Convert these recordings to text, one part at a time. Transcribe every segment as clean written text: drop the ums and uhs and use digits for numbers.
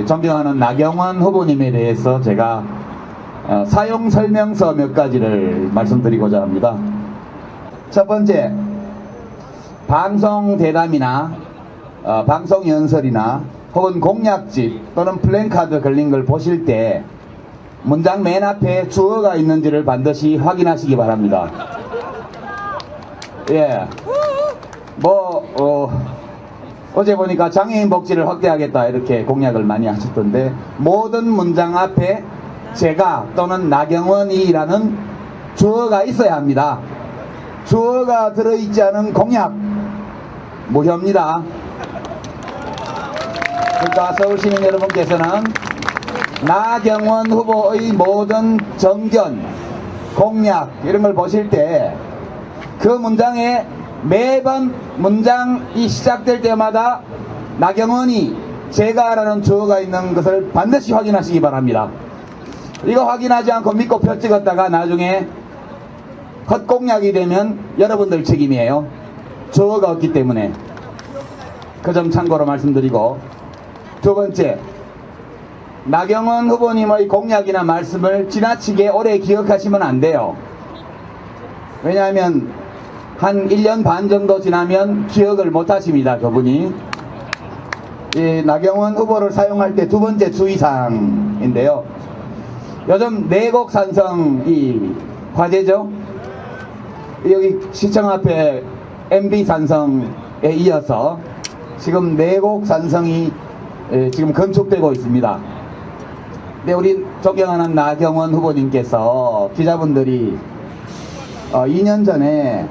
존경하는 나경원 후보님에 대해서 제가 사용 설명서 몇 가지를 말씀드리고자 합니다. 첫 번째, 방송 대담이나 방송 연설이나 혹은 공약집 또는 플랜카드 걸린 걸 보실 때 문장 맨 앞에 주어가 있는지를 반드시 확인하시기 바랍니다. 예. 어제 보니까 장애인 복지를 확대하겠다 이렇게 공약을 많이 하셨던데, 모든 문장 앞에 제가 또는 나경원이라는 주어가 있어야 합니다. 주어가 들어있지 않은 공약 무효입니다. 그러니까 서울시민 여러분께서는 나경원 후보의 모든 정견, 공약 이런 걸 보실 때 그 문장에 매번 문장이 시작될 때마다 나경원이 제가라는 주어가 있는 것을 반드시 확인하시기 바랍니다. 이거 확인하지 않고 믿고 표 찍었다가 나중에 헛공약이 되면 여러분들 책임이에요. 주어가 없기 때문에. 그 점 참고로 말씀드리고, 두 번째, 나경원 후보님의 공약이나 말씀을 지나치게 오래 기억하시면 안 돼요. 왜냐하면 한 1년 반 정도 지나면 기억을 못 하십니다, 그분이. 이 나경원 후보를 사용할 때 두 번째 주의사항인데요. 요즘 내곡 산성이 화제죠. 여기 시청 앞에 MB 산성에 이어서 지금 내곡 산성이 지금 건축되고 있습니다. 근데 우리 존경하는 나경원 후보님께서 기자분들이 2년 전에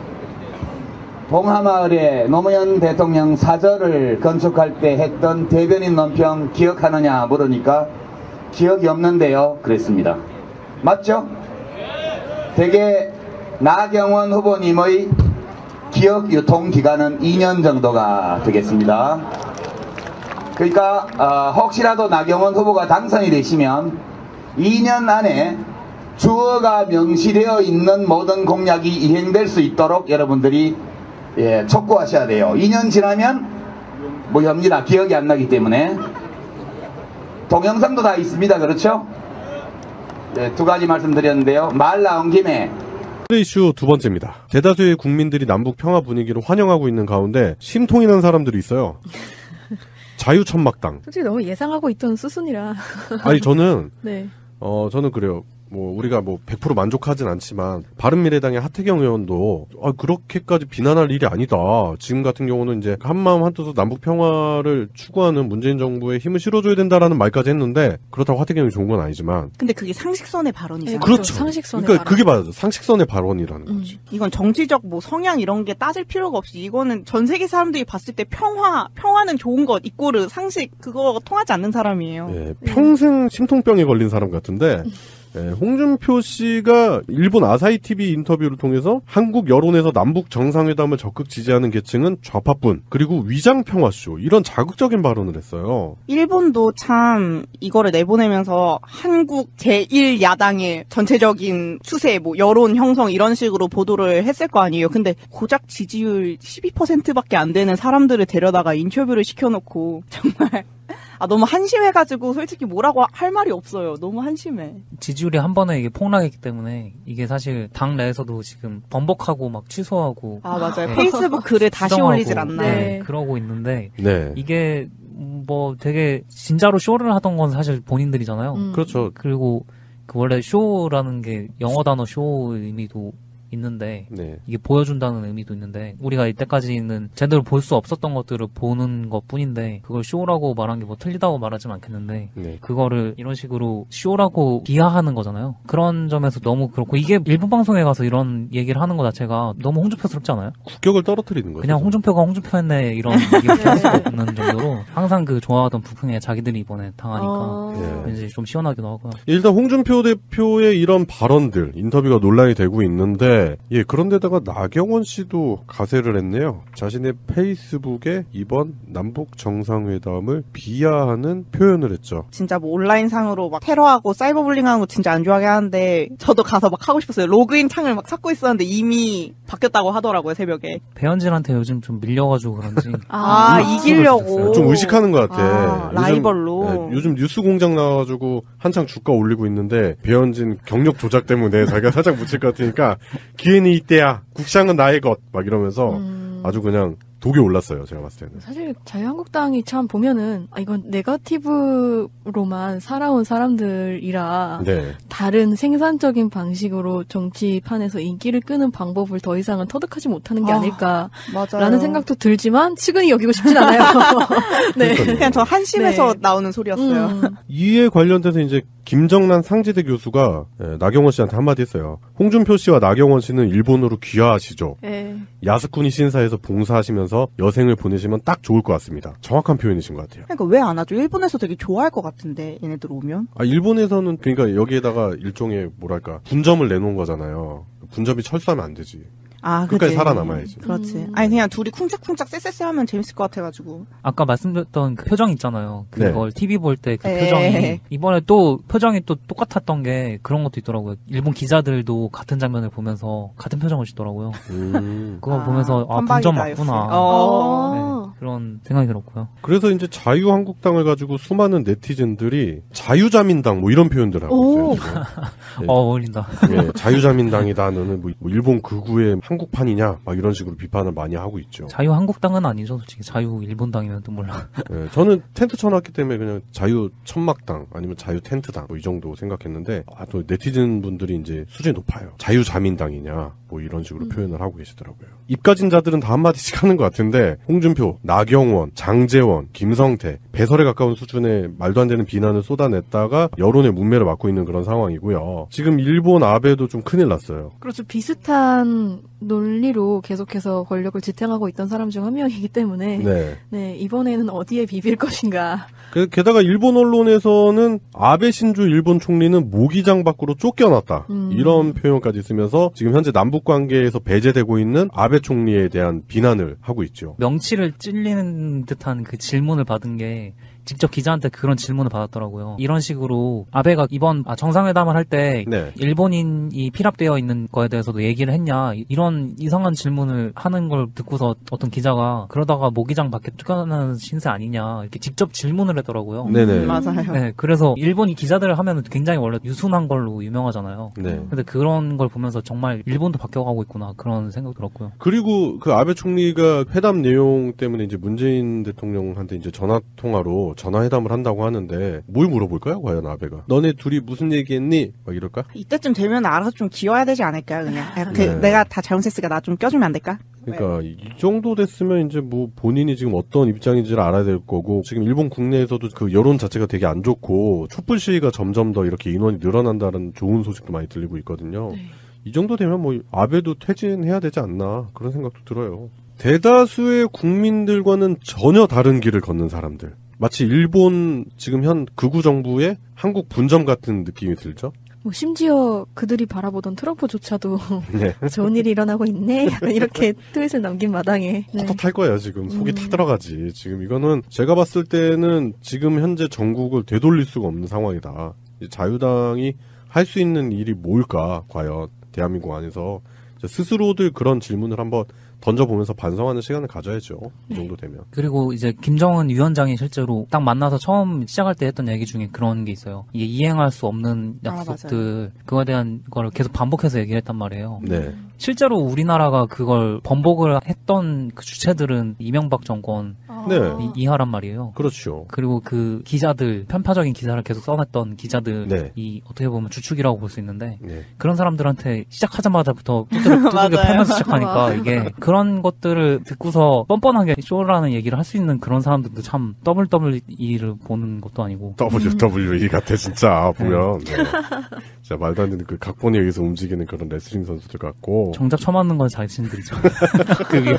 동하마을에 노무현 대통령 사저를 건축할 때 했던 대변인 논평 기억하느냐 물으니까 기억이 없는데요 그랬습니다. 맞죠? 대개 나경원 후보님의 기억 유통 기간은 2년 정도가 되겠습니다. 그러니까 혹시라도 나경원 후보가 당선이 되시면 2년 안에 주어가 명시되어 있는 모든 공약이 이행될 수 있도록 여러분들이 촉구하셔야 돼요. 2년 지나면 무효입니다. 기억이 안 나기 때문에. 동영상도 다 있습니다. 그렇죠? 두 가지 말씀드렸는데요. 말 나온 김에 이슈 두 번째입니다. 대다수의 국민들이 남북 평화 분위기를 환영하고 있는 가운데 심통이 난 사람들이 있어요. 자유천막당. 솔직히 너무 예상하고 있던 수순이라. 아니 저는 네. 저는 그래요. 우리가 100% 만족하진 않지만 바른미래당의 하태경 의원도 그렇게까지 비난할 일이 아니다. 지금 같은 경우는 이제 한마음 한뜻으로 남북 평화를 추구하는 문재인 정부에 힘을 실어줘야 된다라는 말까지 했는데, 그렇다고 하태경이 좋은 건 아니지만. 근데 그게 상식선의 발언이잖아요. 그렇죠. 상식선의 그러니까 발언. 그게 맞아요. 상식선의 발언이라는 거지. 이건 정치적 성향 이런 게 따질 필요가 없이, 이거는 전 세계 사람들이 봤을 때 평화는 좋은 것 이꼬르 상식, 그거 통하지 않는 사람이에요. 네, 평생 심통병에 걸린 사람 같은데. 홍준표 씨가 일본 아사히 TV 인터뷰를 통해서 한국 여론에서 남북 정상회담을 적극 지지하는 계층은 좌파뿐, 그리고 위장평화쇼, 이런 자극적인 발언을 했어요. 일본도 참 이거를 내보내면서 한국 제1야당의 전체적인 추세, 여론 형성 이런 식으로 보도를 했을 거 아니에요. 근데 고작 지지율 12%밖에 안 되는 사람들을 데려다가 인터뷰를 시켜놓고 정말 너무 한심해가지고 솔직히 뭐라고 할 말이 없어요. 너무 한심해. 지지율이 한 번에 이게 폭락했기 때문에 이게 사실 당 내에서도 지금 번복하고 막 취소하고. 맞아요. 페이스북 글을 다시 올리질 않나요? 네, 그러고 있는데. 네. 이게 되게 진짜로 쇼를 하던 건 사실 본인들이잖아요. 그렇죠. 그리고 원래 쇼라는 게 영어 단어 쇼 의미도 있는데, 네. 이게 보여준다는 의미도 있는데, 우리가 이때까지는 제대로 볼 수 없었던 것들을 보는 것 뿐인데, 그걸 쇼라고 말한 게 틀리다고 말하진 않겠는데, 네. 그거를 이런 식으로 쇼라고 비하하는 거잖아요. 그런 점에서 너무 그렇고, 이게 일본 방송에 가서 이런 얘기를 하는 것 자체가 너무 홍준표스럽지 않아요? 국격을 떨어뜨리는 거죠. 그냥 홍준표가 홍준표였네 이런 얘기를 할 수가 없는 정도로 항상 그 좋아하던 부흥에 자기들이 이번에 당하니까 왠지 좀 시원하기도 하고요. 일단 홍준표 대표의 이런 발언들, 인터뷰가 논란이 되고 있는데, 네. 예, 그런데다가 나경원 씨도 가세를 했네요. 자신의 페이스북에 이번 남북 정상회담을 비하하는 표현을 했죠. 진짜 뭐 온라인상으로 막 테러하고 사이버불링하는 거 진짜 안 좋아하게 하는데 저도 가서 막 하고 싶었어요. 로그인 창을 막 찾고 있었는데 이미 바뀌었다고 하더라고요, 새벽에. 배현진한테 요즘 좀 밀려가지고 그런지 이기려고. 좀 의식하는 것 같아. 라이벌로. 요즘 뉴스 공장 나와가지고 한창 주가 올리고 있는데 배현진 경력 조작 때문에 자기가 살짝 묻힐 것 같으니까 기회는 이때야. 국상은 나의 것. 막 이러면서 아주 그냥 독이 올랐어요. 제가 봤을 때는. 사실 자유한국당이 참 보면은 이건 네거티브로만 살아온 사람들이라 네. 다른 생산적인 방식으로 정치판에서 인기를 끄는 방법을 더 이상은 터득하지 못하는 게 아닐까라는 맞아요. 생각도 들지만 측은히 여기고 싶진 않아요. 네. 그냥 저 한심해서 네. 나오는 소리였어요. 이에 관련돼서 이제 김정란 상지대 교수가 나경원 씨한테 한마디 했어요. 홍준표 씨와 나경원 씨는 일본으로 귀화하시죠. 네. 야스쿠니 신사에서 봉사하시면서 여생을 보내시면 딱 좋을 것 같습니다. 정확한 표현이신 것 같아요. 그러니까 왜 안 하죠? 일본에서 되게 좋아할 것 같은데 얘네들 오면. 일본에서는 그러니까 여기에다가 일종의 뭐랄까 분점을 내놓은 거잖아요. 분점이 철수하면 안 되지. 끝까지 그치. 살아남아야지. 그렇지. 아니 그냥 둘이 쿵짝쿵짝 쎄쎄쎄하면 재밌을 것 같아가지고. 아까 말씀드렸던 그 표정 있잖아요. 그걸 TV 볼 때 그 네. 표정이 이번에 또 표정이 또 똑같았던 게 그런 것도 있더라고요. 일본 기자들도 같은 장면을 보면서 같은 표정을 짓더라고요. 그거 보면서 분점 맞구나. 네, 그런 생각이 들었고요. 그래서 이제 자유한국당을 가지고 수많은 네티즌들이 자유자민당 뭐 이런 표현들을 하고 있어요. 네. 어울린다. 네, 자유자민당이다. 너는 뭐 일본 극우의 한국판이냐 막 이런 식으로 비판을 많이 하고 있죠. 자유한국당은 아니죠. 솔직히 자유일본당이면 또 몰라. 네, 저는 텐트 쳐놨기 때문에 그냥 자유천막당 아니면 자유텐트당 뭐 이 정도 생각했는데 또 네티즌 분들이 이제 수준이 높아요. 자유자민당이냐 뭐 이런 식으로 표현을 하고 계시더라고요. 입가진 자들은 다 한마디씩 하는 것 같은데 홍준표, 나경원, 장제원, 김성태, 배설에 가까운 수준의 말도 안 되는 비난을 쏟아냈다가 여론의 문매를 맞고 있는 그런 상황이고요. 지금 일본 아베도 좀 큰일 났어요. 그렇죠. 비슷한 논리로 계속해서 권력을 지탱하고 있던 사람 중 한 명이기 때문에 네, 이번에는 어디에 비빌 것인가. 게다가 일본 언론에서는 아베 신조 일본 총리는 모기장 밖으로 쫓겨났다. 이런 표현까지 쓰면서 지금 현재 남북 관계에서 배제되고 있는 아베 총리에 대한 비난을 하고 있죠. 명치를 찔리는 듯한 그 질문을 받은 게 직접 기자한테 그런 질문을 받았더라고요. 이런 식으로 아베가 이번 정상회담을 할 때 일본인이 필압되어 있는 거에 대해서도 얘기를 했냐 이런 이상한 질문을 하는 걸 듣고서 어떤 기자가 그러다가 모기장 밖에 쫓겨나는 신세 아니냐 이렇게 직접 질문을 했더라고요. 네네. 맞아요. 네, 그래서 일본이 기자들을 하면 굉장히 원래 유순한 걸로 유명하잖아요. 네. 근데 그런 걸 보면서 정말 일본도 바뀌어가고 있구나 그런 생각 들었고요. 그리고 그 아베 총리가 회담 내용 때문에 이제 문재인 대통령한테 이제 전화 통화로 전화회담을 한다고 하는데 뭘 물어볼까요? 과연 아베가 너네 둘이 무슨 얘기했니? 막 이럴까? 이때쯤 되면 알아서 좀 기어야 되지 않을까요? 그냥 내가 다 잘못했으니까 나 좀 껴주면 안 될까? 그러니까 이 정도 됐으면 이제 뭐 본인이 지금 어떤 입장인지를 알아야 될 거고 지금 일본 국내에서도 그 여론 자체가 되게 안 좋고 촛불 시위가 점점 더 이렇게 인원이 늘어난다는 좋은 소식도 많이 들리고 있거든요. 이 정도 되면 뭐 아베도 퇴진해야 되지 않나 그런 생각도 들어요. 대다수의 국민들과는 전혀 다른 길을 걷는 사람들. 마치 일본 지금 현 극우 정부의 한국 분점 같은 느낌이 들죠? 뭐 심지어 그들이 바라보던 트럼프조차도 좋은 일이 일어나고 있네? 약간 이렇게 트윗을 남긴 마당에. 헛헛할 거예요, 지금. 속이 타들어가지. 지금 이거는 제가 봤을 때는 지금 현재 전국을 되돌릴 수가 없는 상황이다. 자유당이 할 수 있는 일이 뭘까, 과연. 대한민국 안에서. 스스로들 그런 질문을 한번 던져보면서 반성하는 시간을 가져야죠. 이 정도 되면. 그리고 이제 김정은 위원장이 실제로 딱 만나서 처음 시작할 때 했던 얘기 중에 그런 게 있어요. 이게 이행할 수 없는 약속들, 그거에 대한 걸 계속 반복해서 얘기를 했단 말이에요. 네. 실제로 우리나라가 그걸 번복을 했던 그 주체들은 이명박 정권 이하란 말이에요. 그렇죠. 그리고 그 기자들, 편파적인 기사를 계속 써냈던 기자들이 어떻게 보면 주축이라고 볼 수 있는데 그런 사람들한테 시작하자마자부터 두들겨 패면서 시작하니까 이게 그런 것들을 듣고서 뻔뻔하게 쇼라는 얘기를 할 수 있는 그런 사람들도 참 WWE를 보는 것도 아니고 WWE 같아 진짜 보면 진짜 말도 안 되는 그 각본에 의해서 움직이는 그런 레슬링 선수들 같고 정작 처맞는 건 자신들이죠. 그게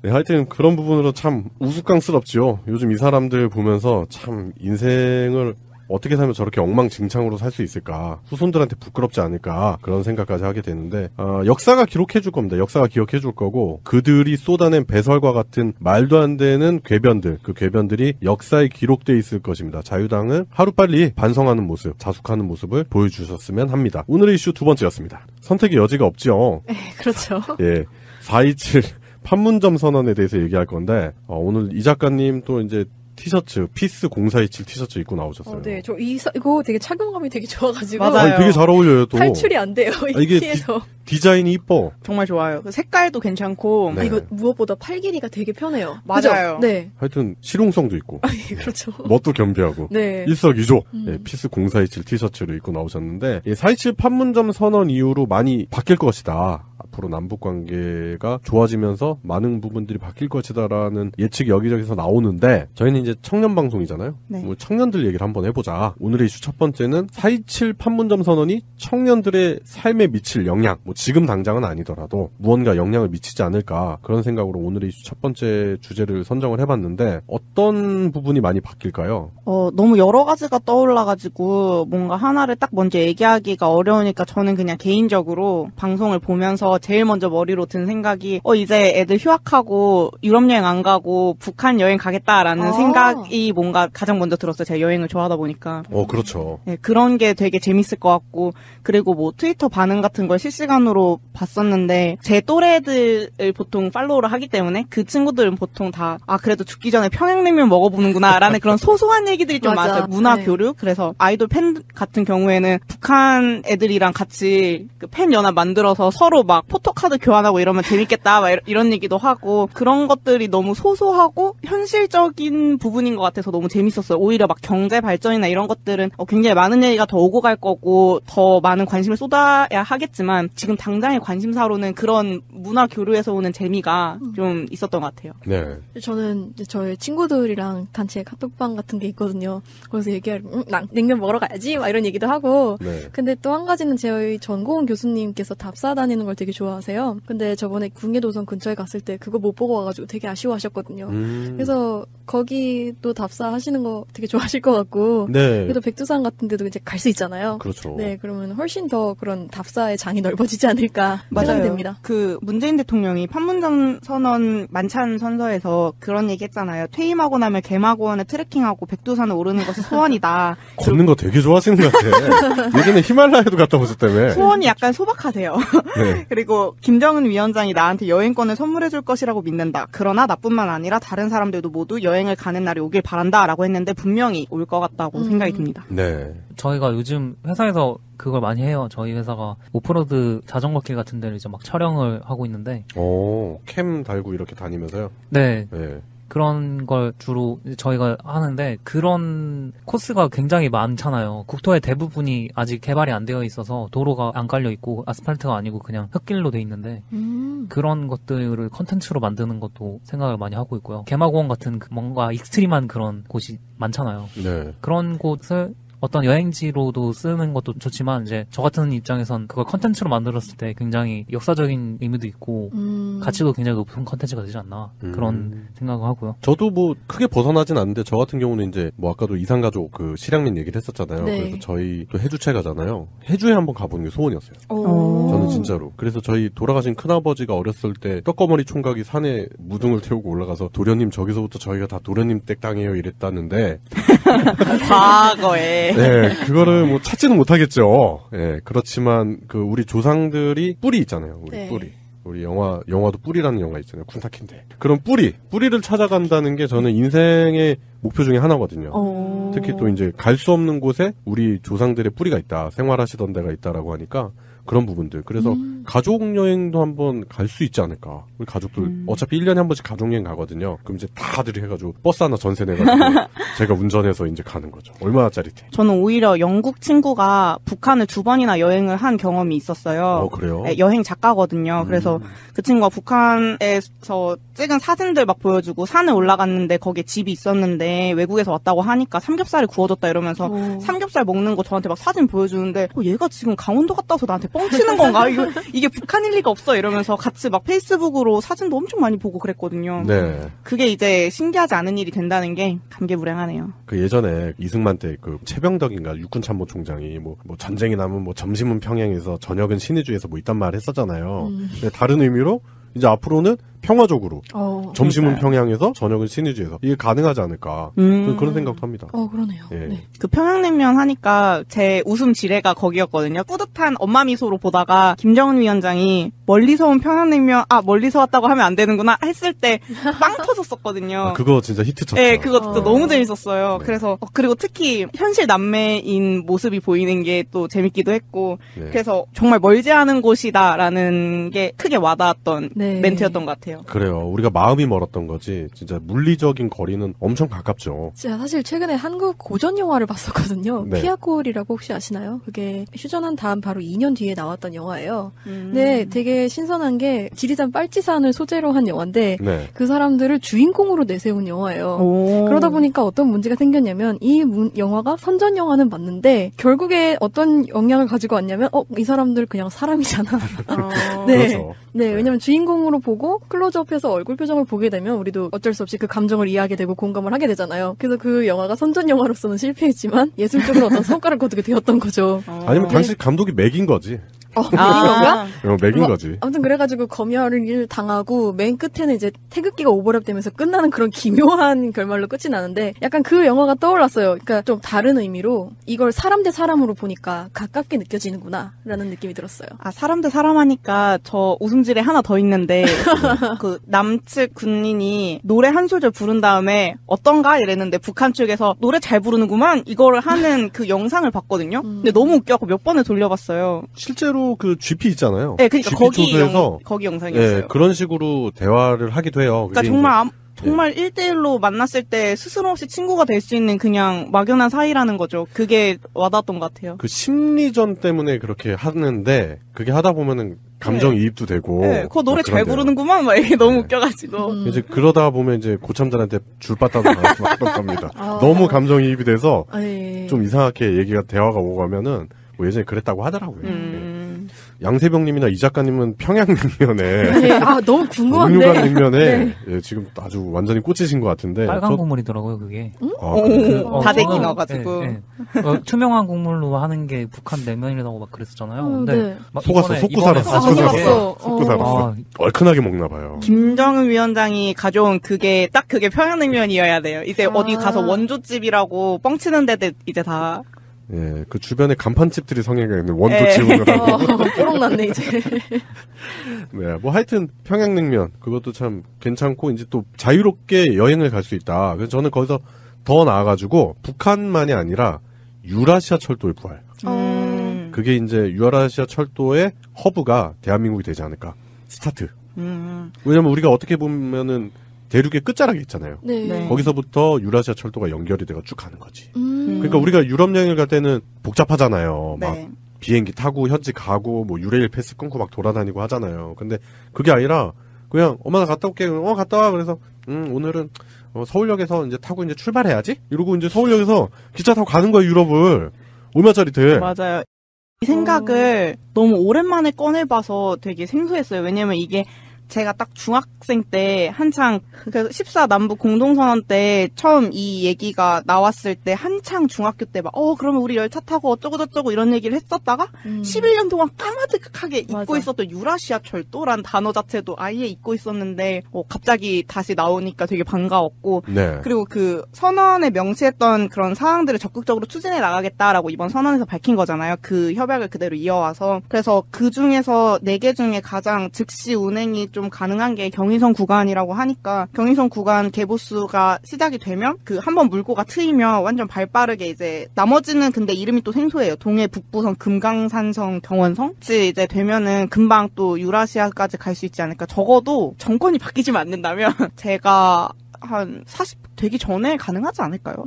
네, 하여튼 그런 부분으로 참 우스꽝스럽죠. 요즘 이 사람들 보면서 참 인생을 어떻게 살면 저렇게 엉망진창으로 살 수 있을까? 후손들한테 부끄럽지 않을까? 그런 생각까지 하게 되는데 역사가 기록해줄 겁니다. 역사가 기억해줄 거고 그들이 쏟아낸 배설과 같은 말도 안 되는 궤변들, 그 궤변들이 역사에 기록돼 있을 것입니다. 자유당은 하루빨리 반성하는 모습, 자숙하는 모습을 보여주셨으면 합니다. 오늘의 이슈 두 번째였습니다. 선택의 여지가 없죠. 네, 그렇죠. 예, 4.27 판문점 선언에 대해서 얘기할 건데 오늘 이 작가님 또 이제 티셔츠, 피스 0427 티셔츠 입고 나오셨어요. 네, 저 이거 되게 착용감이 되게 좋아가지고. 맞아요. 아니, 되게 잘 어울려요, 또. 탈출이 안 돼요, 이게 티에서. 디자인이 이뻐. 정말 좋아요. 색깔도 괜찮고. 네. 이거 무엇보다 팔 길이가 되게 편해요. 맞아요. 그죠? 네. 하여튼 실용성도 있고. 예, 그렇죠. 멋도 겸비하고. 네. 일석이조. 예, 피스 0427 티셔츠를 입고 나오셨는데 4.27 판문점 선언 이후로 많이 바뀔 것이다. 앞으로 남북 관계가 좋아지면서 많은 부분들이 바뀔 것이다라는 예측이 여기저기서 나오는데 저희는 이제 청년 방송이잖아요. 네. 뭐 청년들 얘기를 한번 해보자. 오늘의 이슈 첫 번째는 4.27 판문점 선언이 청년들의 삶에 미칠 영향, 뭐 지금 당장은 아니더라도 무언가 영향을 미치지 않을까 그런 생각으로 오늘의 이슈 첫 번째 주제를 선정을 해봤는데 어떤 부분이 많이 바뀔까요? 너무 여러 가지가 떠올라가지고 뭔가 하나를 딱 먼저 얘기하기가 어려우니까 저는 그냥 개인적으로 방송을 보면서 제일 먼저 머리로 든 생각이 이제 애들 휴학하고 유럽 여행 안 가고 북한 여행 가겠다라는 생각이 뭔가 가장 먼저 들었어요. 제가 여행을 좋아하다 보니까. 그렇죠. 네, 그런 게 되게 재밌을 것 같고 그리고 뭐 트위터 반응 같은 걸 실시간으로 봤었는데 제 또래들을 보통 팔로우를 하기 때문에 그 친구들은 보통 다 그래도 죽기 전에 평양냉면 먹어보는구나 라는 그런 소소한 얘기들이 좀 맞아. 많았어요. 문화 네. 교류. 그래서 아이돌 팬 같은 경우에는 북한 애들이랑 같이 그 팬 연합 만들어서 서로 막 포토카드 교환하고 이러면 재밌겠다 막 이런 얘기도 하고 그런 것들이 너무 소소하고 현실적인 부분인 것 같아서 너무 재밌었어요. 오히려 막 경제 발전이나 이런 것들은 굉장히 많은 얘기가 더 오고 갈 거고 더 많은 관심을 쏟아야 하겠지만 지금 당장의 관심사로는 그런 문화 교류에서 오는 재미가 좀 있었던 것 같아요. 네. 저는 이제 저희 친구들이랑 단체 카톡방 같은 게 있거든요. 거기서 얘기하면 냉면 먹으러 가야지 막 이런 얘기도 하고. 네. 근데 또 한 가지는 저희 전고은 교수님께서 답사 다니는 걸 되게 좋아하세요. 근데 저번에 궁예도성 근처에 갔을 때 그거 못 보고 와가지고 되게 아쉬워하셨거든요. 그래서 거기도 답사 하시는 거 되게 좋아하실 것 같고. 네. 그래도 백두산 같은 데도 이제 갈 수 있잖아요. 그렇죠. 네, 그러면 훨씬 더 그런 답사의 장이 넓어지지 않을까 생각이 됩니다. 그 문재인 대통령이 판문점 선언 만찬 선서에서 그런 얘기 했잖아요. 퇴임하고 나면 개마고원에 트레킹하고 백두산을 오르는 것이 소원이다. 걷는 거 되게 좋아하시는 것 같아. 예전에 히말라야도 갔다 오셨다며. 소원이 약간 소박하세요. 네. 그리고 김정은 위원장이 나한테 여행권을 선물해 줄 것이라고 믿는다. 그러나 나뿐만 아니라 다른 사람들도 모두 여행을 가는 날이 오길 바란다라고 했는데 분명히 올 것 같다고 생각이 듭니다. 네. 저희가 요즘 회사에서 그걸 많이 해요. 저희 회사가 오프로드 자전거길 같은 데를 이제 막 촬영을 하고 있는데. 캠 달고 이렇게 다니면서요? 네. 네. 그런 걸 주로 저희가 하는데 그런 코스가 굉장히 많잖아요. 국토의 대부분이 아직 개발이 안 되어 있어서 도로가 안 깔려 있고 아스팔트가 아니고 그냥 흙길로 돼 있는데 그런 것들을 컨텐츠로 만드는 것도 생각을 많이 하고 있고요. 개마고원 같은 뭔가 익스트림한 그런 곳이 많잖아요. 네. 그런 곳을 어떤 여행지로도 쓰는 것도 좋지만 이제 저 같은 입장에선 그걸 컨텐츠로 만들었을 때 굉장히 역사적인 의미도 있고 가치도 굉장히 높은 컨텐츠가 되지 않나 그런 생각을 하고요. 저도 뭐 크게 벗어나진 않는데 저 같은 경우는 이제 뭐 아까도 이산가족 그 실향민 얘기를 했었잖아요. 네. 그래서 저희 또 해주채 가잖아요. 해주에 한번 가보는 게 소원이었어요. 저는 진짜로. 그래서 저희 돌아가신 큰아버지가 어렸을 때 떡거머리 총각이 산에 무등을 태우고 올라가서 도련님 저기서부터 저희가 다 도련님 댁 땅이에요 이랬다는데 과거에 네, 그거를 뭐 찾지는 못하겠죠. 예, 그렇지만 그 우리 조상들이 뿌리 있잖아요. 우리 네. 뿌리. 우리 영화도 뿌리라는 영화 있잖아요. 쿤타킨데. 그런 뿌리를 찾아간다는 게 저는 인생의 목표 중에 하나거든요. 특히 또 이제 갈 수 없는 곳에 우리 조상들의 뿌리가 있다. 생활하시던 데가 있다라고 하니까 그런 부분들. 그래서 가족 여행도 한번 갈 수 있지 않을까. 우리 가족들 어차피 1년에 한 번씩 가족 여행 가거든요. 그럼 이제 다들 해가지고 버스 하나 전세 내가지고 제가 운전해서 이제 가는 거죠. 얼마나 짜릿해. 저는 오히려 영국 친구가 북한을 2번이나 여행을 한 경험이 있었어요. 그래요? 네, 여행 작가거든요. 그래서 그 친구가 북한에서 찍은 사진들 막 보여주고 산에 올라갔는데 거기에 집이 있었는데 외국에서 왔다고 하니까 삼겹살이 구워졌다 이러면서 삼겹살 먹는 거 저한테 막 사진 보여주는데 얘가 지금 강원도 갔다 와서 나한테 뻥치는 건가? 이게 북한일 리가 없어 이러면서 같이 막 페이스북으로 사진도 엄청 많이 보고 그랬거든요. 네. 그게 이제 신기하지 않은 일이 된다는 게 감개무량하네요. 그 예전에 이승만 때 그 최병덕인가 육군참모총장이 뭐 전쟁이 나면 뭐 점심은 평양에서 저녁은 신의주에서 뭐 이딴 말 했었잖아요. 근데 다른 의미로 이제 앞으로는 평화적으로 점심은 평양에서 저녁은 신의주에서 이게 가능하지 않을까 그런 생각도 합니다. 그러네요. 예. 네. 그 평양냉면 하니까 제 웃음 지뢰가 거기였거든요. 뿌듯한 엄마 미소로 보다가 김정은 위원장이 멀리서 온 평양냉면 멀리서 왔다고 하면 안 되는구나 했을 때 빵 터졌었거든요. 그거 진짜 히트쳤죠. 네, 그거 진짜 너무 재밌었어요. 네. 그래서 그리고 특히 현실 남매인 모습이 보이는 게 또 재밌기도 했고 네. 그래서 정말 멀지 않은 곳이다라는 게 크게 와닿았던 멘트였던 것 같아요. 그래요. 우리가 마음이 멀었던 거지 진짜 물리적인 거리는 엄청 가깝죠. 제가 사실 최근에 한국 고전 영화를 봤었거든요. 네. 피아골이라고 혹시 아시나요? 그게 휴전한 다음 바로 2년 뒤에 나왔던 영화예요. 근데 되게 신선한 게 지리산 빨치산을 소재로 한 영화인데 네. 그 사람들을 주인공으로 내세운 영화예요. 그러다 보니까 어떤 문제가 생겼냐면 이 영화가 선전 영화는 맞는데 결국에 어떤 영향을 가지고 왔냐면 이 사람들 그냥 사람이잖아. 네. 그렇죠. 네, 왜냐면 주인공으로 보고 클로즈업해서 얼굴 표정을 보게 되면 우리도 어쩔 수 없이 그 감정을 이해하게 되고 공감을 하게 되잖아요. 그래서 그 영화가 선전 영화로서는 실패했지만 예술적으로 어떤 성과를 거두게 되었던 거죠. 아니면 당시 감독이 맥인 거지. 맥인 건가? 맥인 거지. 아무튼 그래가지고 검열을 당하고 맨 끝에는 이제 태극기가 오버랩되면서 끝나는 그런 기묘한 결말로 끝이 나는데 약간 그 영화가 떠올랐어요. 그러니까 좀 다른 의미로 이걸 사람 대 사람으로 보니까 가깝게 느껴지는구나 라는 느낌이 들었어요. 사람 대 사람 하니까 저 웃음질에 하나 더 있는데 그 남측 군인이 노래 한 소절 부른 다음에 어떤가 이랬는데 북한 측에서 노래 잘 부르는구만 이거를 하는 그 영상을 봤거든요. 근데 너무 웃겨갖고 몇 번을 돌려봤어요. 실제로 그 GP 있잖아요. 네, 그러니까 GP 조소에서 거기 영상이었어요. 네, 그런 식으로 대화를 하기도 해요. 그러니까 정말 1대1로 만났을 때 스스럼 없이 친구가 될 수 있는 그냥 막연한 사이라는 거죠. 그게 와닿았던 것 같아요. 그 심리전 때문에 그렇게 하는데 그게 하다 보면은 감정이입도 되고. 네, 그거 노래 잘 부르는구만 막 이게 너무 웃겨가지고. 이제 그러다 보면 이제 고참들한테 줄바따도 나왔던 겁니다. 너무 감정이입이 돼서 좀 이상하게 대화가 오고 가면은 뭐 예전에 그랬다고 하더라고요. 양세병님이나 이 작가님은 평양냉면에 너무 궁금한데. 육류간냉면에 예, 지금 아주 완전히 꽂히신 것 같은데 빨간 국물이더라고요 그게. 다대기 넣어가지고 투명한 국물로 하는 게 북한 냉면이라고 막 그랬었잖아요. 근데 막 속고 살았어. 얼큰하게 먹나 봐요. 김정은 위원장이 가져온 그게 평양냉면이어야 돼요. 이제 어디 가서 원조집이라고 뻥치는 데들 이제 다. 예, 그 주변에 간판집들이 성행해 있는 원조집을 하고. 뽀록났네, 이제. 네, 뭐 하여튼 평양냉면, 그것도 참 괜찮고, 이제 또 자유롭게 여행을 갈 수 있다. 그래서 저는 거기서 더 나아가지고, 북한만이 아니라 유라시아 철도의 부활. 그게 이제 유라시아 철도의 허브가 대한민국이 되지 않을까. 스타트. 왜냐면 우리가 어떻게 보면은, 대륙의 끝자락에 있잖아요. 네. 거기서부터 유라시아 철도가 연결이 돼가 쭉 가는 거지. 그러니까 우리가 유럽 여행을 갈 때는 복잡하잖아요. 막 비행기 타고 현지 가고 뭐 유레일 패스 끊고 막 돌아다니고 하잖아요. 근데 그게 아니라 그냥 엄마 나 갔다 올게. 갔다 와. 그래서 오늘은 서울역에서 이제 타고 이제 출발해야지. 이러고 이제 서울역에서 기차 타고 가는 거예요, 유럽을. 얼마짜리 돼? 맞아요. 이 생각을 너무 오랜만에 꺼내봐서 되게 생소했어요. 왜냐면 이게 제가 딱 중학생 때 한창 그래서 14 남북 공동선언 때 처음 이 얘기가 나왔을 때 한창 중학교 때 막 그러면 우리 열차 타고 어쩌고 저쩌고 이런 얘기를 했었다가 11년 동안 까마득하게 잊고 있었던 유라시아 철도란 단어 자체도 아예 잊고 있었는데 갑자기 다시 나오니까 되게 반가웠고 그리고 그 선언에 명시했던 그런 사항들을 적극적으로 추진해 나가겠다라고 이번 선언에서 밝힌 거잖아요. 그 협약을 그대로 이어와서 그래서 그 중에서 4개 중에 가장 즉시 운행이 좀 가능한 게 경의선 구간이라고 하니까 경의선 구간 개보수가 시작이 되면 그 한번 물고가 트이면 완전 발빠르게 이제 나머지는 근데 이름이 또 생소해요. 동해 북부선 금강산성 경원성지 이제 되면은 금방 또 유라시아까지 갈 수 있지 않을까. 적어도 정권이 바뀌지만 않는다면 제가 한 40 되기 전에 가능하지 않을까요?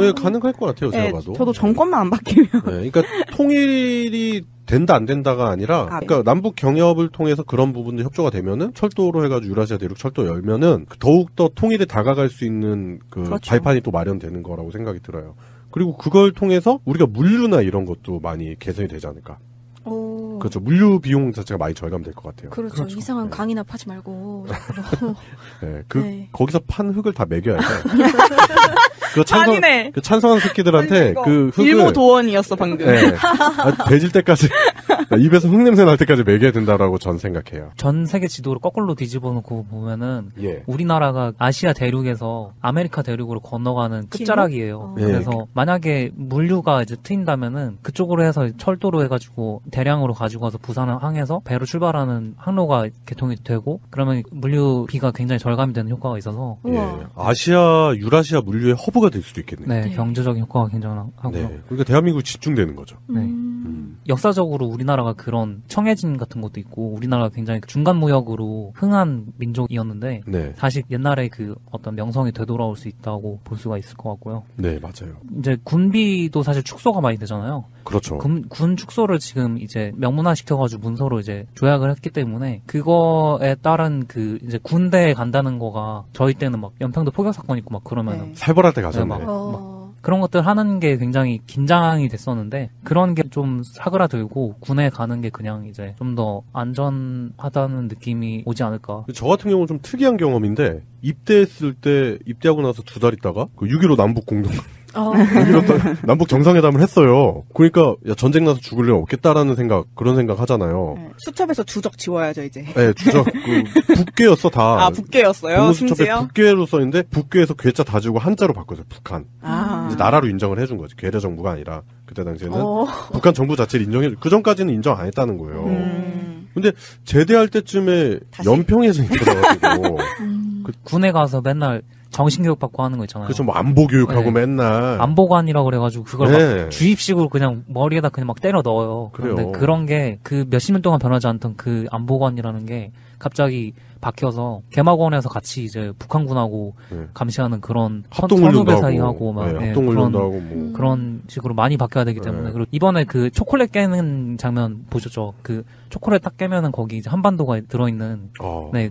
예, 가능할 것 같아요. 제가 봐도. 저도 정권만 안 바뀌면. 그러니까 통일이 된다 안 된다가 아니라 그러니까 남북 경협을 통해서 그런 부분도 협조가 되면은 철도로 해가지고 유라시아 대륙 철도 열면은 더욱 더 통일에 다가갈 수 있는 그 그렇죠. 발판이 또 마련되는 거라고 생각이 들어요. 그리고 그걸 통해서 우리가 물류나 이런 것도 많이 개선이 되지 않을까. 그렇죠. 물류 비용 자체가 많이 절감될 것 같아요. 그렇죠. 이상한 강이나 파지 말고. 네. 거기서 판 흙을 다 매겨야 돼. 아니네. 그 찬성한 새끼들한테 그 흙을 일모 도원이었어 방금. 네. 돼질 때까지 입에서 흙 냄새 날 때까지 매겨야 된다라고 전 생각해요. 전 세계 지도를 거꾸로 뒤집어 놓고 보면은 예. 우리나라가 아시아 대륙에서 아메리카 대륙으로 건너가는 끝자락이에요. 그래서 만약에 물류가 이제 트인다면은 그쪽으로 해서 철도로 해가지고 대량으로 가지고 와서 부산을 항해서 배로 출발하는 항로가 개통이 되고 그러면 물류비가 굉장히 절감이 되는 효과가 있어서 예. 아시아, 유라시아 물류의 허브가 될 수도 있겠네요. 네, 경제적인 효과가 굉장하고요. 네. 그러니까 대한민국이 집중되는 거죠. 네. 역사적으로 우리나라가 그런 청해진 같은 것도 있고 우리나라가 굉장히 중간 무역으로 흥한 민족이었는데 네. 다시 옛날에 그 어떤 명성이 되돌아올 수 있다고 볼 수가 있을 것 같고요. 네, 맞아요. 이제 군비도 사실 축소가 많이 되잖아요. 그렇죠. 군 축소를 지금 이제 명문화 시켜가지고 문서로 이제 조약을 했기 때문에 그거에 따른 그 이제 군대에 간다는 거가 저희 때는 막 연평도 포격 사건 있고 막 그러면은 살벌할 때 가셨네. 막 그런 것들 하는 게 굉장히 긴장이 됐었는데 그런 게 좀 사그라들고 군에 가는 게 그냥 이제 좀 더 안전하다는 느낌이 오지 않을까. 저 같은 경우는 좀 특이한 경험인데 입대했을 때 입대하고 나서 2달 있다가 그 6.15 남북 공동 6.15 남북 정상회담을 했어요. 그러니까 야, 전쟁 나서 죽을 일 없겠다라는 그런 생각 하잖아요. 네. 수첩에서 주적 지워야죠 이제. 네, 주적 북괴였어 다. 아 북괴였어요. 수첩에 북괴로 써있는데 북괴에서 괴자 다지고 한자로 바꿨어요. 북한. 이제 나라로 인정을 해준 거지. 괴뢰 정부가 아니라 그때 당시에는 북한 정부 자체를 그 전까지는 인정 안 했다는 거예요. 근데 제대할 때쯤에 연평해전이 터져가지고 군에 가서 맨날 정신교육 받고 하는 거 있잖아요. 그렇죠. 뭐 안보교육하고 맨날 안보관이라고 그래가지고 그걸 막 주입식으로 그냥 머리에다 그냥 막 때려 넣어요. 그런데 그런 게 그 몇십 년 동안 변하지 않던 그 안보관이라는 게 갑자기 박혀서 개막원에서 같이 이제 북한군하고 감시하는 그런 선후배 사이하고 막 합동훈련도 하고 뭐 그런 식으로 많이 바뀌어야 되기 때문에 그리고 이번에 그 초콜릿 깨는 장면 보셨죠? 그 초콜릿 딱 깨면은 거기 이제 한반도가 들어있는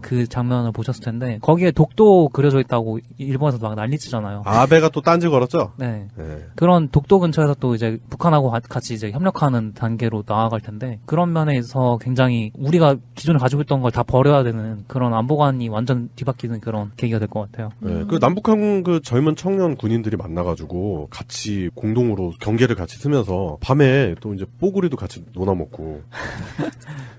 그 장면을 보셨을 텐데 거기에 독도 그려져 있다고 일본에서 막 난리치잖아요. 아베가 또 딴지 걸었죠? 네. 그런 독도 근처에서 또 이제 북한하고 같이 이제 협력하는 단계로 나아갈 텐데 그런 면에서 굉장히 우리가 기존에 가지고 있던 걸 다 버려야 되는 그런 안보관이 완전 뒤바뀌는 그런 계기가 될 것 같아요. 네, 그 남북한 그 젊은 청년 군인들이 만나가지고 같이 공동으로 경계를 같이 쓰면서 밤에 또 이제 뽀구리도 같이 논아 먹고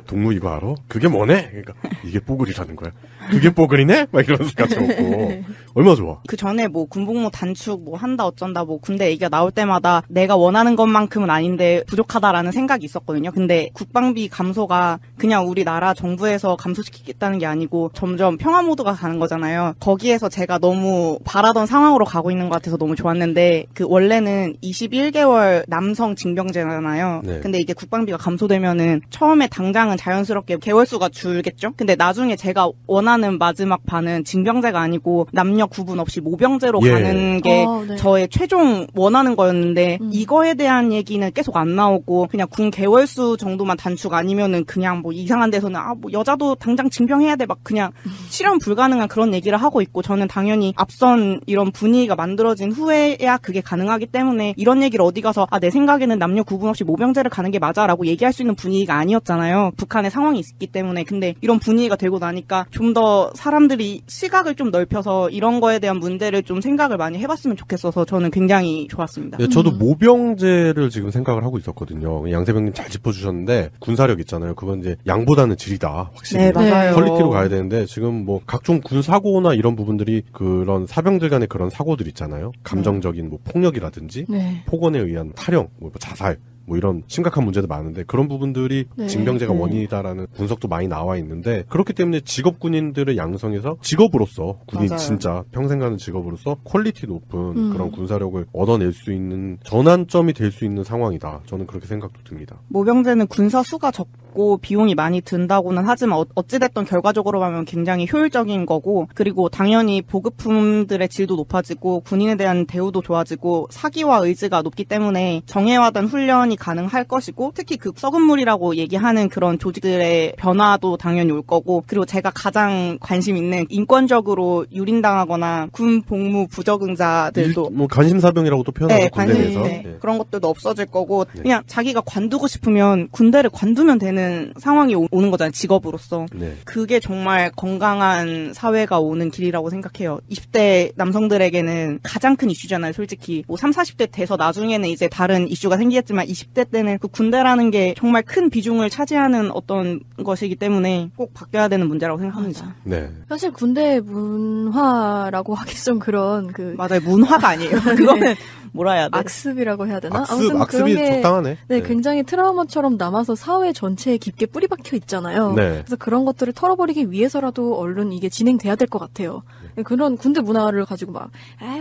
동무 이거 알아? 그게 뭐네? 그러니까 이게 뽀구리라는 거야. 그게 뽀글이네? 막 이러면서 같이 먹고. 얼마나 좋아. 그 전에 뭐 군복무 단축 뭐 한다 어쩐다 뭐 군대 얘기가 나올 때마다 내가 원하는 것만큼은 아닌데 부족하다라는 생각이 있었거든요. 근데 국방비 감소가 그냥 우리나라 정부에서 감소시키겠다는 게 아니고 점점 평화 모드가 가는 거잖아요. 거기에서 제가 너무 바라던 상황으로 가고 있는 것 같아서 너무 좋았는데 그 원래는 21개월 남성 징병제잖아요. 네. 근데 이게 국방비가 감소되면은 처음에 당장은 자연스럽게 개월수가 줄겠죠? 근데 나중에 제가 원하는 마지막 반은 징병제가 아니고 남녀 구분 없이 모병제로 가는 게 저의 최종 원하는 거였는데 이거에 대한 얘기는 계속 안 나오고 그냥 군 개월수 정도만 단축 아니면은 그냥 뭐 이상한 데서는 뭐 여자도 당장 징병해야 돼 막 그냥 실현 불가능한 그런 얘기를 하고 있고 저는 당연히 앞선 이런 분위기가 만들어진 후에야 그게 가능하기 때문에 이런 얘기를 어디 가서 내 생각에는 남녀 구분 없이 모병제를 가는 게 맞아라고 얘기할 수 있는 분위기가 아니었잖아요. 북한의 상황이 있기 때문에. 근데 이런 분위기가 되고 나니까 좀 더 사람들이 시각을 좀 넓혀서 이런 거에 대한 문제를 좀 생각을 많이 해봤으면 좋겠어서 저는 굉장히 좋았습니다. 네, 저도 모병제를 지금 생각을 하고 있었거든요. 양세병님 잘 짚어주셨는데 군사력 있잖아요. 그건 이제 양보다는 질이다. 확실히. 네, 맞아요. 퀄리티로 가야 되는데 지금 뭐 각종 군 사고나 이런 부분들이 그런 사병들 간의 그런 사고들 있잖아요. 감정적인 뭐 폭력이라든지 폭언에 의한 탈영, 뭐 자살 뭐 이런 심각한 문제도 많은데 그런 부분들이 징병제가 원인이다라는 분석도 많이 나와 있는데 그렇기 때문에 직업 군인들을 양성해서 직업으로서 군인 진짜 평생 가는 직업으로서 퀄리티 높은 그런 군사력을 얻어낼 수 있는 전환점이 될 수 있는 상황이다. 저는 그렇게 생각도 듭니다. 모병제는 군사 수가 적고 비용이 많이 든다고는 하지만 어찌됐든 결과적으로 보면 굉장히 효율적인 거고 그리고 당연히 보급품들의 질도 높아지고 군인에 대한 대우도 좋아지고 사기와 의지가 높기 때문에 정예화된 훈련이 당연히 가능할 것이고 특히 그 썩은 물이라고 얘기하는 그런 조직들의 변화도 당연히 올 거고 그리고 제가 가장 관심 있는 인권적으로 유린당하거나 군 복무 부적응자들도 뭐 관심사병이라고도 표현하고 군대 내에서 그런 것들도 없어질 거고 그냥 자기가 관두고 싶으면 군대를 관두면 되는 상황이 오는 거잖아요. 직업으로서. 그게 정말 건강한 사회가 오는 길이라고 생각해요. 20대 남성들에게는 가장 큰 이슈잖아요. 솔직히 뭐 30, 40대 돼서 나중에는 이제 다른 이슈가 생기겠지만 20대 때는 그 군대라는 게 정말 큰 비중을 차지하는 어떤 것이기 때문에 꼭 바뀌어야 되는 문제라고 생각합니다. 네. 사실 군대 문화라고 하기 좀 그런 맞아요. 문화가 아니에요. 그거는 뭐라 해야 돼? 악습이라고 해야 되나? 악습이 적당하네. 네, 굉장히 트라우마처럼 남아서 사회 전체에 깊게 뿌리 박혀 있잖아요. 그래서 그런 것들을 털어버리기 위해서라도 얼른 이게 진행돼야 될 것 같아요. 그런 군대 문화를 가지고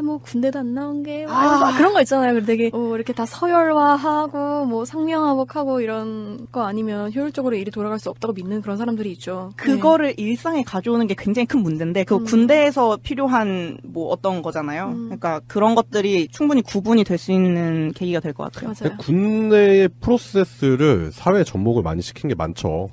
뭐 군대도 안 나온 게 그런 거 있잖아요. 되게 이렇게 다 서열화하고 뭐 상명하복하고 이런 거 아니면 효율적으로 일이 돌아갈 수 없다고 믿는 그런 사람들이 있죠. 그거를 일상에 가져오는 게 굉장히 큰 문제인데 그 군대에서 필요한 뭐 어떤 거잖아요. 그러니까 그런 것들이 충분히 구분이 될 수 있는 계기가 될 것 같아요. 맞아요. 군대의 프로세스를 사회 접목을 많이 시킨 게 많죠.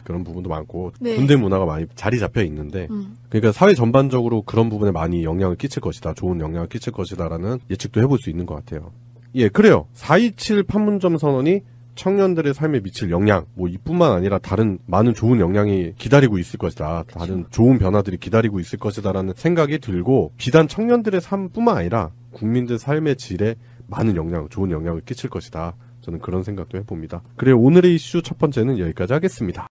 그런 부분도 많고 군대 문화가 많이 자리 잡혀 있는데 그러니까 사회 전반적으로 그런 부분에 많이 영향을 끼칠 것이다. 좋은 영향을 끼칠 것이다라는 예측도 해볼 수 있는 것 같아요. 예, 그래요. 4.27 판문점 선언이 청년들의 삶에 미칠 영향, 뭐 이뿐만 아니라 다른 많은 좋은 영향이 기다리고 있을 것이다. 다른 좋은 변화들이 기다리고 있을 것이다라는 생각이 들고 비단 청년들의 삶뿐만 아니라 국민들 삶의 질에 많은 영향, 좋은 영향을 끼칠 것이다. 저는 그런 생각도 해봅니다. 그래 오늘의 이슈 첫 번째는 여기까지 하겠습니다.